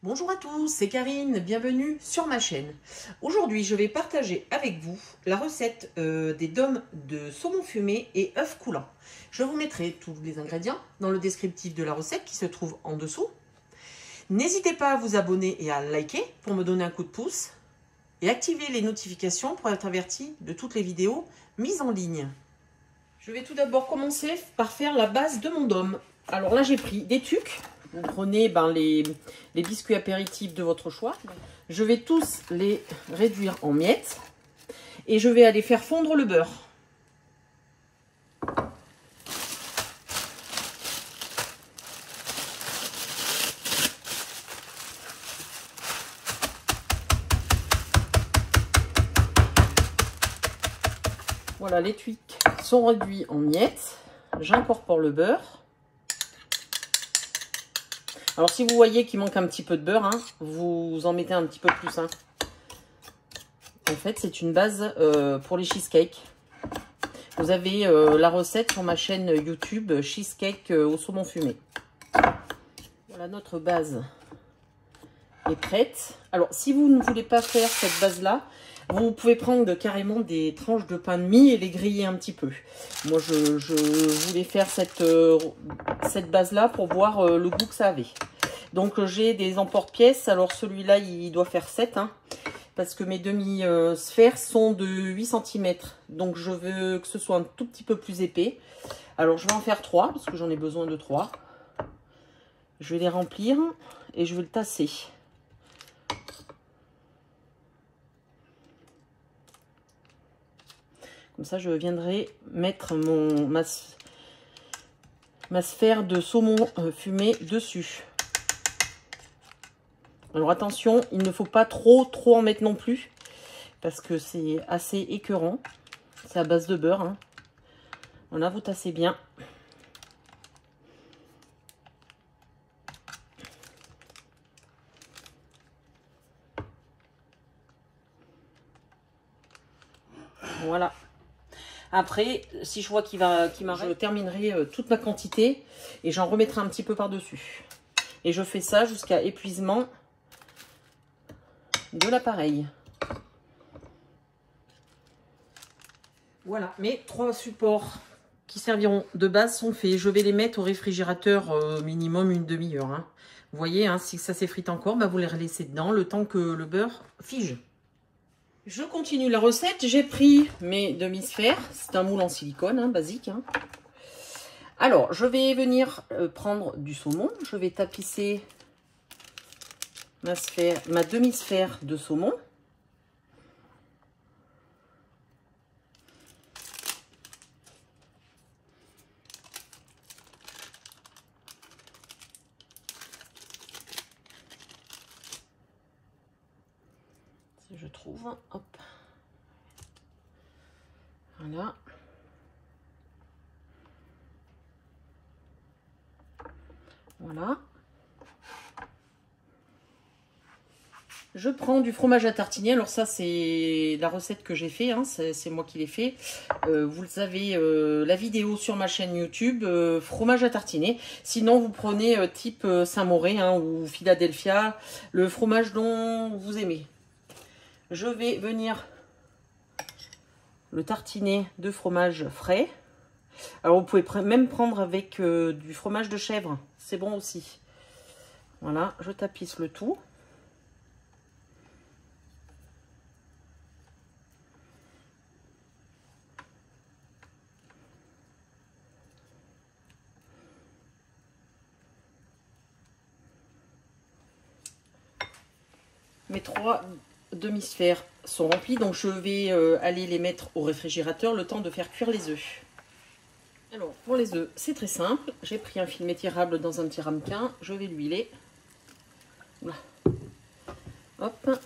Bonjour à tous, c'est Karine, bienvenue sur ma chaîne. Aujourd'hui, je vais partager avec vous la recette des dômes de saumon fumé et œufs coulants. Je vous mettrai tous les ingrédients dans le descriptif de la recette qui se trouve en dessous. N'hésitez pas à vous abonner et à liker pour me donner un coup de pouce et activer les notifications pour être averti de toutes les vidéos mises en ligne. Je vais tout d'abord commencer par faire la base de mon dôme. Alors là, j'ai pris des tucs. Vous prenez les biscuits apéritifs de votre choix. Je vais tous les réduire en miettes et je vais aller faire fondre le beurre. Voilà, les tucs sont réduits en miettes. J'incorpore le beurre. Alors, si vous voyez qu'il manque un petit peu de beurre, hein, vous en mettez un petit peu plus. Hein. En fait, c'est une base pour les cheesecakes. Vous avez la recette sur ma chaîne YouTube Cheesecake au saumon fumé. Voilà, notre base est prête. Alors, si vous ne voulez pas faire cette base-là, vous pouvez prendre carrément des tranches de pain de mie et les griller un petit peu. Moi, je voulais faire cette base-là pour voir le goût que ça avait. Donc, j'ai des emporte-pièces. Alors, celui-là, il doit faire 7, hein, parce que mes demi-sphères sont de 8 cm. Donc, je veux que ce soit un tout petit peu plus épais. Alors, je vais en faire 3, parce que j'en ai besoin de 3. Je vais les remplir et je vais le tasser. Comme ça, je viendrai mettre ma sphère de saumon fumé dessus. Alors attention, il ne faut pas trop en mettre non plus, parce que c'est assez écœurant. C'est à base de beurre. Hein. Voilà, vous tassez bien. Voilà. Après, si je vois qu'il m'arrête, je terminerai toute ma quantité et j'en remettrai un petit peu par-dessus. Et je fais ça jusqu'à épuisement de l'appareil. Voilà, mes 3 supports qui serviront de base sont faits. Je vais les mettre au réfrigérateur minimum une demi-heure. Hein. Vous voyez, hein, si ça s'effrite encore, bah, vous les laissez dedans le temps que le beurre fige. Je continue la recette. J'ai pris mes demi-sphères. C'est un moule en silicone, hein, basique. Hein. Alors, je vais venir prendre du saumon. Je vais tapisser ma demi-sphère de saumon. Si je trouve, hop. Voilà. Voilà. Je prends du fromage à tartiner. Alors ça, c'est la recette que j'ai fait. Hein. C'est moi qui l'ai fait. Vous avez la vidéo sur ma chaîne YouTube, fromage à tartiner. Sinon, vous prenez type Saint-Mauré hein, ou Philadelphia, le fromage dont vous aimez. Je vais venir le tartiner de fromage frais. Alors, vous pouvez même prendre avec du fromage de chèvre. C'est bon aussi. Voilà, je tapisse le tout. Mes 3 demi-sphères sont remplies, donc je vais aller les mettre au réfrigérateur le temps de faire cuire les œufs. Alors, pour les œufs, c'est très simple. J'ai pris un film étirable dans un petit ramequin. Je vais l'huiler. Voilà. Hop.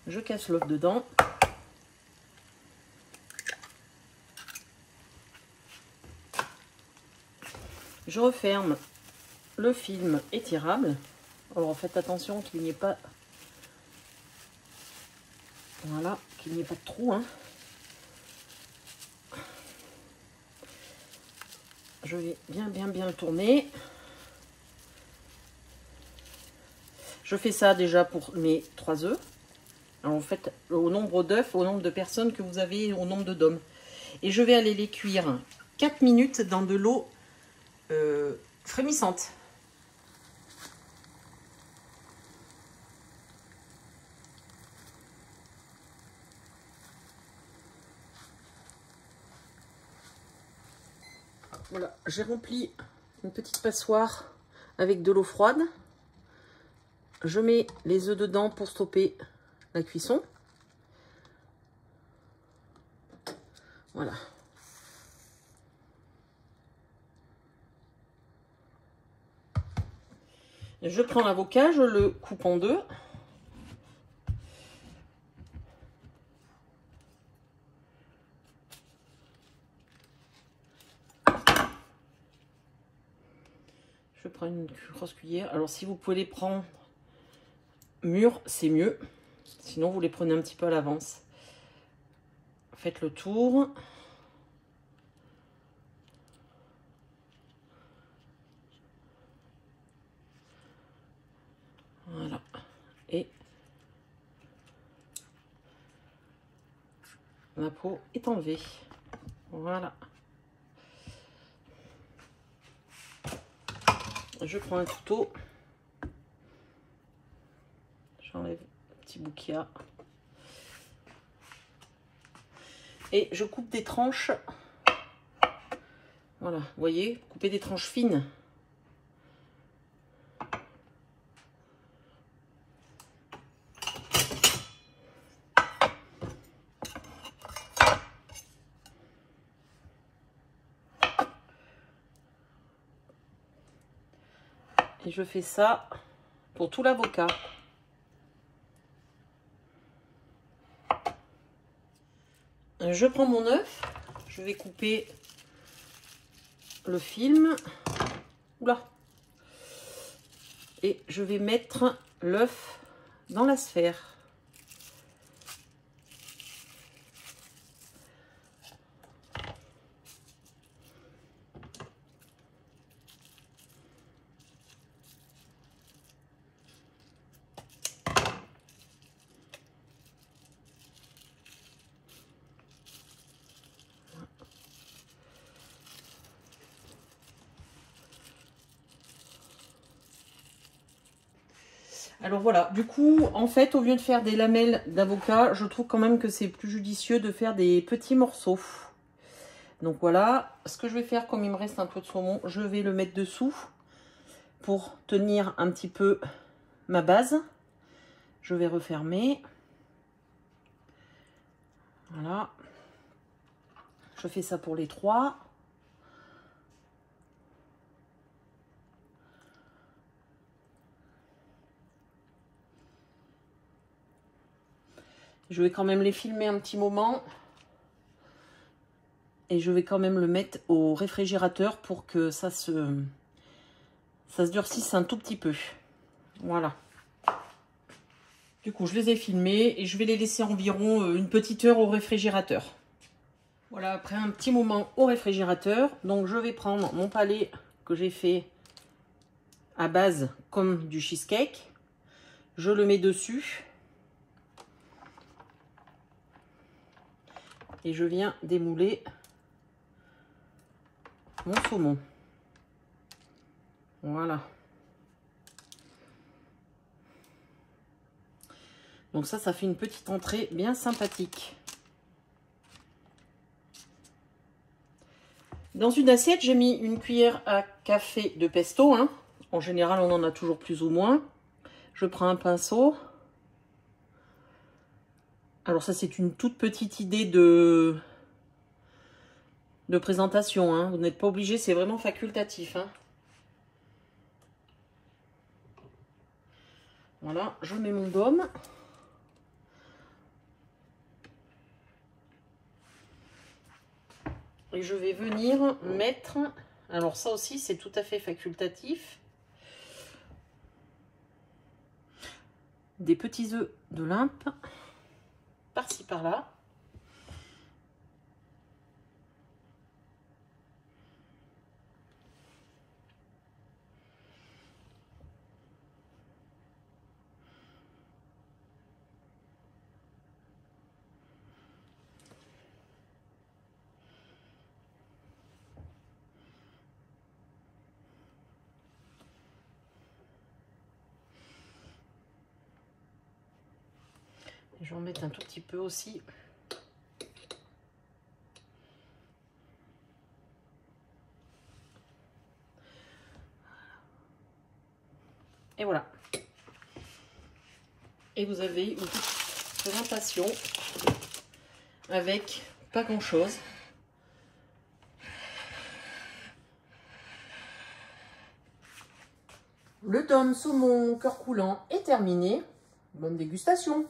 Je casse l'œuf dedans. Je referme le film étirable. Alors faites attention qu'il n'y ait pas, voilà, qu'il n'y ait pas de trou. Hein. Je vais bien le tourner. Je fais ça déjà pour mes 3 œufs. Alors, vous faites au nombre d'œufs, au nombre de personnes que vous avez, au nombre de dômes. Et je vais aller les cuire 4 minutes dans de l'eau frémissante. Voilà, j'ai rempli une petite passoire avec de l'eau froide. Je mets les œufs dedans pour stopper la cuisson. Voilà. Je prends l'avocat, je le coupe en deux. Je prends une grosse cuillère. Alors, si vous pouvez les prendre mûrs, c'est mieux. Sinon, vous les prenez un petit peu à l'avance. Faites le tour. Voilà. Et la peau est enlevée. Voilà. Je prends un couteau. J'enlève le petit bout qu'il y a. Et je coupe des tranches. Voilà, vous voyez, couper des tranches fines. Et je fais ça pour tout l'avocat. Je prends mon œuf, je vais couper le film. Oula. Et je vais mettre l'œuf dans la sphère. Alors voilà, du coup, en fait, au lieu de faire des lamelles d'avocat, je trouve quand même que c'est plus judicieux de faire des petits morceaux. Donc voilà, ce que je vais faire, comme il me reste un peu de saumon, je vais le mettre dessous pour tenir un petit peu ma base. Je vais refermer. Voilà. Je fais ça pour les 3. Je vais quand même les filmer un petit moment. Et je vais quand même le mettre au réfrigérateur pour que ça se durcisse un tout petit peu. Voilà. Du coup, je les ai filmés et je vais les laisser environ une petite heure au réfrigérateur. Voilà, après un petit moment au réfrigérateur, donc je vais prendre mon palais que j'ai fait à base comme du cheesecake. Je le mets dessus. Et je viens démouler mon saumon. Voilà. Donc ça fait une petite entrée bien sympathique. Dans une assiette, j'ai mis une cuillère à café de pesto. Hein. En général, on en a toujours plus ou moins. Je prends un pinceau. Alors ça, c'est une toute petite idée de présentation. Hein. Vous n'êtes pas obligé, c'est vraiment facultatif. Hein. Voilà, je mets mon dôme. Et je vais venir mettre, alors ça aussi c'est tout à fait facultatif, des petits œufs de limpe, par-ci par-là. Et je vais en mettre un tout petit peu aussi. Et voilà. Et vous avez une petite présentation avec pas grand chose. Le tome saumon cœur coulant est terminé. Bonne dégustation!